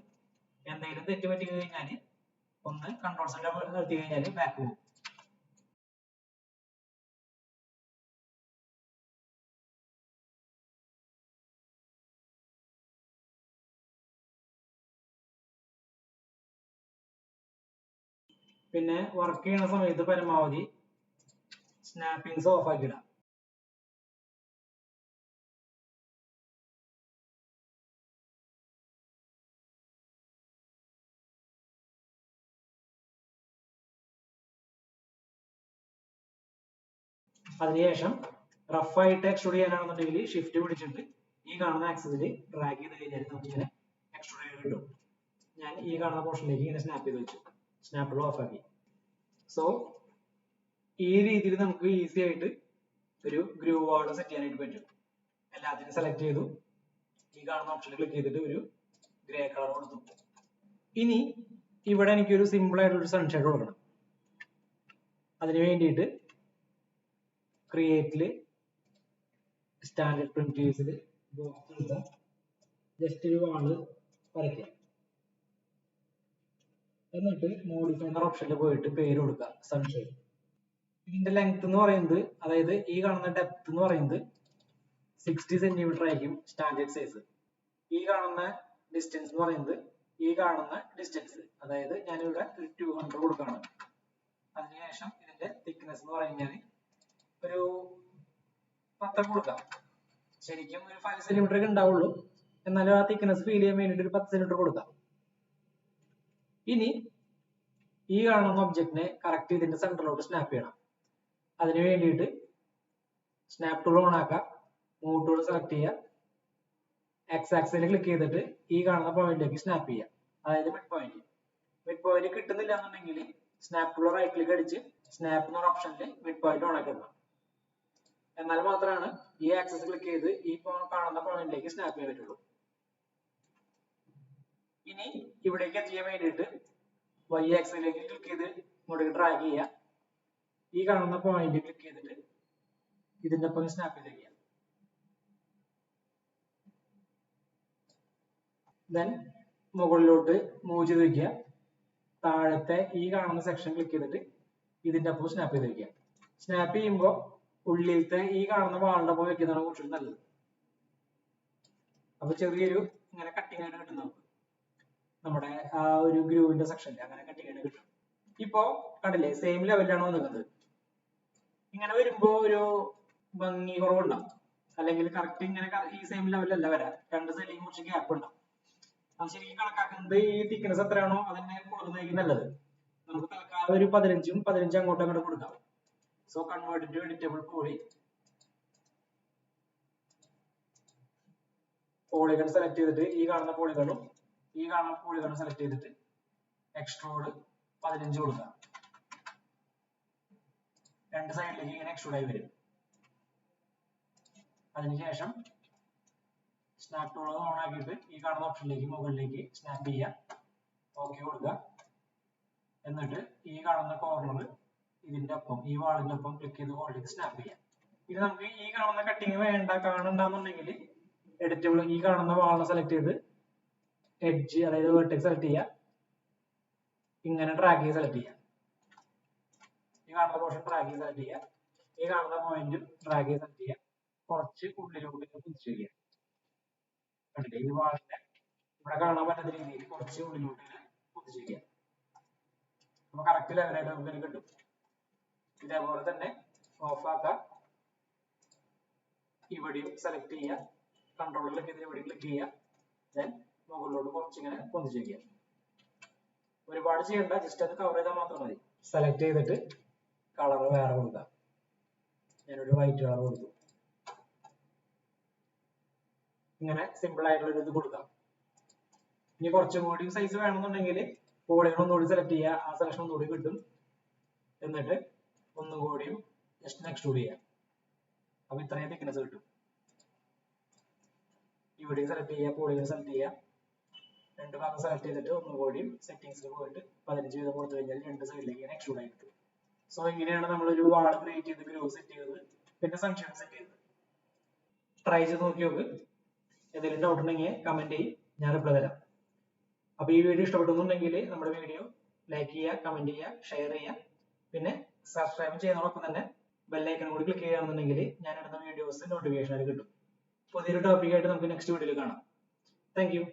എന്തെങ്കിലും തെറ്റ് പറ്റി കഴിഞ്ഞാൽ ഒന്ന് കൺട്രോൾ സെറ്റ് നിർത്തി കഴിഞ്ഞാൽ ബാക്ക് പോകും. പിന്നെ വർക്ക് ചെയ്യുന്ന സമയത്ത് പരമാവധി സ്നാപ്പിങ്സ് ഓഫ് ആക്കിയിടാം. അതിനുശേഷം റഫായിട്ട് എക്സ്ട്രൂഡ് ചെയ്യാനാണെന്നുണ്ടെങ്കിൽ ഷിഫ്റ്റ് പിടിച്ചിട്ട് ഈ കാണുന്ന ആക്സിസിൽ ഡ്രാഗ് ചെയ്ത് കഴിഞ്ഞാൽ നമുക്ക് ഇങ്ങനെ എക്സ്ട്രൂഡ് ചെയ്ത് കിട്ടും. ഞാൻ ഈ കാണുന്ന പോർഷനിലേക്ക് ഇങ്ങനെ സ്നാപ്പ് ചെയ്ത് വെച്ചു. സ്നാപ്പ് ഓഫ് ആക്കി. സോ ഈ രീതിയിൽ നമുക്ക് ഈസി ആയിട്ട് ഒരു ഗ്രൂ വാൾ സെറ്റ് ചെയ്യാനായിട്ട് പറ്റും. എല്ലാത്തിനും സെലക്ട് ചെയ്തു. ഈ കാണുന്ന ഓപ്ഷനിൽ ക്ലിക്ക് ചെയ്തിട്ട് ഒരു ഗ്രേ കളർ കൊടുത്തു. ഇനി ഇവിടെ എനിക്കൊരു സിമ്പിൾ ആയിട്ടുള്ള സൺഷെയ്ഡ് കൊടുക്കണം. അതിന് വേണ്ടിയിട്ട് ക്രിയേറ്റില് സ്റ്റാൻഡേർഡ് പ്രിമിറ്റീവ്സിൽ ബോക്സ് എടുക്കുക. ജസ്റ്റ് ഒരു വാള് വരയ്ക്കുക. എന്നിട്ട് മോഡിഫൈ എന്ന ഓപ്ഷനിൽ പോയിട്ട് പേര് കൊടുക്കുക സൺഷെയ്ഡ്. ഇതിന്റെ ലെങ്ത് എന്ന് പറയുന്നത്, അതായത് ഈ കാണുന്ന ഡെപ്ത് എന്ന് പറയുന്നത് 60 സെന്റിമീറ്റർ ആയിരിക്കും സ്റ്റാൻഡേർഡ് സൈസ്. ഈ കാണുന്ന ഡിസ്റ്റൻസ് എന്ന് പറയുന്നത് ഈ കാണുന്ന ഡിസ്റ്റൻസ്, അതായത് ഞാനിവിടെ 200 കൊടുക്കണം. അതിനുശേഷം ഇതിന്റെ തിക്നെസ് എന്ന് പറഞ്ഞാൽ ഒരു 10 കൊടുക്കാം. ശരിക്കും ഒരു 5 സെന്റിമീറ്റർ ഒക്കെ ഉണ്ടാവുള്ളൂ. എന്നാലും ആ തിക്നെസ് ഫീൽ ചെയ്യാൻ വേണ്ടിയിട്ട് ഒരു 10 സെന്റിമീറ്റർ കൊടുക്കാം. ഇനി ഈ കാണുന്ന ഒബ്ജക്റ്റിനെ കറക്റ്റ് ഇതിന്റെ സെന്ററിലോട്ട് സ്നാപ്പ് ചെയ്യണം. അതിന് വേണ്ടിയിട്ട് സ്നാപ്പ് ടൂൾ ഓൺ ആക്കുക. മൂവ് ടൂൾ സെലക്ട് ചെയ്യുക. എക്സ് ആക്സിൽ ക്ലിക്ക് ചെയ്തിട്ട് ഈ കാണുന്ന പോയിന്റിലേക്ക് സ്നാപ്പ് ചെയ്യുക. അതായത് മിഡ് പോയിന്റ്. മിഡ് പോയിന്റ് കിട്ടുന്നില്ല എന്നുണ്ടെങ്കിൽ സ്നാപ്പ് ടൂൾ റൈറ്റ് ക്ലിക്ക് അടിച്ച് സ്നാപ്പ് എന്ന ഓപ്ഷനിൽ മിഡ് പോയിന്റ് ഓൺ ആക്കി ഇടണം. എന്നാൽ മാത്രമാണ് ഈ ആക്സസ് ക്ലിക്ക് ചെയ്ത് ഈ കാണുന്ന പോയിന്റിലേക്ക് സ്നാപ്പ് ചെയ്യാൻ പറ്റുള്ളൂ. ഇനി ഇവിടേക്ക് എത്തിയാൻ വേണ്ടിയിട്ട് y ആക്സിലേക്ക് ക്ലിക്ക് ചെയ്ത് ഇങ്ങോട്ടേക്ക് ഡ്രാഗ് ചെയ്യുക. ഈ കാണുന്ന പോയിന്റ് ക്ലിക്ക് ചെയ്തിട്ട് ഇതിന്റെ ഒപ്പം സ്നാപ്പ് ചെയ്ത് വയ്ക്കുക. ദെൻ മുകളിലോട്ട് മൂവ് ചെയ്ത് വയ്ക്കുക. താഴത്തെ ഈ കാണുന്ന സെക്ഷൻ ക്ലിക്ക് ചെയ്തിട്ട് ഇതിന്റെ ഒപ്പം സ്നാപ്പ് ചെയ്ത് വയ്ക്കുക. സ്നാപ്പ് ചെയ്യുമ്പോൾ ഉള്ളിലത്തെ ഈ കാണുന്ന വാളിന്റെ ഒപ്പം വെക്കുന്നതാണ് കുറച്ചുകൂടി നല്ലത്. അപ്പൊ ചെറിയൊരു ഇങ്ങനെ കട്ടിങ് ആയിട്ട് കിട്ടും നമുക്ക്. നമ്മുടെ ആ ഒരു ഗ്രൂവിന്റെ സെക്ഷനിൽ അങ്ങനെ കട്ടിങ് ആയിട്ട് കിട്ടും. ഇപ്പോ കണ്ടില്ലേ, സെയിം ലെവലിലാണ് വന്നിരിക്കുന്നത്. ഇങ്ങനെ വരുമ്പോ ഒരു ഭംഗി കുറവുണ്ടാവും. അല്ലെങ്കിൽ കറക്റ്റ് ഇങ്ങനെ ഈ സെയിം ലെവലല്ല വരാം. രണ്ട് സൈഡിലും കുറച്ച് ഗ്യാപ്പ് ഉണ്ടാവും. അത് ശരിക്കും കണക്കാക്കുന്നത് ഈ തിക്നെസ് എത്രയാണോ അതിനെ കൊടുക്കുന്നതായിരിക്കും നല്ലത്. നമുക്ക് തൽക്കാലം ഒരു 15 അങ്ങോട്ടും അങ്ങോട്ട് കൊടുക്കാം. So convert to editable polygon select ചെയ്തിട്ട് ഈ കാണുന്ന പോളിഗണും ഈ കാണുന്ന പോളിഗണും സെലക്ട് ചെയ്തിട്ട് എക്സ്ട്രൂഡ് 15 കൊടുക്കാം. രണ്ട് സൈഡിലേക്ക് ഇങ്ങനെ എക്സ്ട്രൂഡ് ആയി വരും. അതിനുശേഷം സ്നാപ്പ് ടൂൾ ഓൺ ആക്കിയിട്ട് ഈ കാണുന്ന ഓപ്ഷനിലേക്ക് മുകളിലേക്ക് സ്നാപ്പ് ചെയ്യാം. ഓക്കെ കൊടുക്കുക. എന്നിട്ട് ഈ കാണുന്ന കോർണർ ഇതിന്റെ ഒപ്പം ഈ വാളിന്റെ ഒപ്പം ക്ലിക്ക് ചെയ്ത് ഹോൾഡ് ചെയ്ത് സ്നാപ്പ് ചെയ്യാം. ഇത് നമുക്ക് ഈ കാണുന്ന കട്ടിങ് കാണുന്നുണ്ടെന്നുണ്ടെങ്കിൽ എഡിറ്റബിൾ ഈ കാണുന്ന വാളിനെ സെലക്ട് ചെയ്ത് എഡ്ജ് അതായത് വെർട്ടെക്സ് സെലക്ട് ചെയ്യുക. ഇങ്ങനെ ഡ്രാഗ് ചെയ്ത് സെലക്ട് ചെയ്യുക. ഈ കാണുന്ന പോർഷൻ ഡ്രാഗ് ചെയ്ത് സെലക്ട് ചെയ്യുക. ഈ കാണുന്ന പോയിന്റ് ഡ്രാഗ് ചെയ്ത് സെലക്ട് ചെയ്യുക. കുറച്ച് ഉള്ളിലോട്ട് കുതിച്ചു വരിക. കണ്ടില്ലേ, ഈ വാളിന്റെ ഇവിടെ കാണാൻ പറ്റുന്ന രീതിയിൽ കുറച്ച് ഉള്ളിലോട്ട് കുതിച്ചു വരിക. അപ്പൊ കറക്റ്റ് ലെവലായിട്ട് നമുക്ക് കിട്ടും. ഇതേപോലെ തന്നെ ഓഫ് ആക്കാം. ഇവിടെയും സെലക്ട് ചെയ്യുക, കൺട്രോളിലേക്ക് ഇവിടെ ക്ലിക്ക് ചെയ്യുക, ദെൻ മുകളിലോട്ട് കുറച്ചിങ്ങനെ പൊന്തിച്ച് വയ്ക്കുക. ഒരുപാട് ചെയ്യണ്ട, ജസ്റ്റ് അത് കവർ ചെയ്താൽ മാത്രം മതി. സെലക്ട് ചെയ്തിട്ട് കളർ വേറെ കൊടുക്കാം. ഞാനൊരു വൈറ്റ് കളർ കൊടുത്തു. ഇങ്ങനെ സിമ്പിൾ ആയിട്ടുള്ള ഇത് കൊടുക്കാം. ഇനി കുറച്ചും കൂടി സൈസ് വേണമെന്നുണ്ടെങ്കിൽ പോളിഗൺ ഒന്നുകൂടി സെലക്ട് ചെയ്യുക, ആ സെലക്ഷൻ ഒന്നുകൂടി കിട്ടും. എന്നിട്ട് ഒന്നുകൂടിയും ജസ്റ്റ് എക്സ്ട്രൂഡ് ചെയ്യുക. അപ്പൊ ഇത്രയും തിക്നെസ് കിട്ടും. ഇവിടെയും സെലക്ട് ചെയ്യുക, പോളിഗൺ സെലക്ട് ചെയ്യുക, രണ്ട് ഭാഗം സെലക്ട് ചെയ്തിട്ട് ഒന്നുകൂടിയും സെറ്റിംഗ്സിൽ പോയിട്ട് 15 വീതം കൊടുത്തു കഴിഞ്ഞാൽ രണ്ട് സൈഡിലേക്ക് ഇങ്ങനെ എക്സ്ട്രൂഡ് ആയി കിട്ടും. സോ ഇങ്ങനെയാണ് നമ്മളൊരു വാൾ ക്രിയേറ്റ് ചെയ്ത് ഗ്രോ സെറ്റ് ചെയ്തത്, പിന്നെ സൺഷൈൻ സെറ്റ് ചെയ്തത്. ട്രൈ ചെയ്ത് നോക്കി നോക്ക്. എന്തെങ്കിലും ഡൗട്ട് ഉണ്ടെങ്കിൽ കമന്റ് ചെയ്യും, ഞാൻ റിപ്ലൈ തരാം. അപ്പൊ ഈ വീഡിയോ ഇഷ്ടപ്പെടുന്നുണ്ടെങ്കിൽ നമ്മുടെ വീഡിയോ ലൈക്ക് ചെയ്യുക, കമന്റ് ചെയ്യുക, ഷെയർ ചെയ്യുക, പിന്നെ സബ്സ്ക്രൈബ് ചെയ്യുന്നതോടൊപ്പം തന്നെ ബെല്ലൈക്കൺ കൂടി ക്ലിക്ക് ചെയ്യുകയാണെന്നുണ്ടെങ്കിൽ ഞാൻ ഇടുന്ന വീഡിയോസ് നോട്ടിഫിക്കേഷൻ ആയിട്ട് കിട്ടും. പുതിയൊരു ടോപ്പിക്കായിട്ട് നമുക്ക് നെക്സ്റ്റ് വീഡിയോയിൽ കാണാം. Thank you.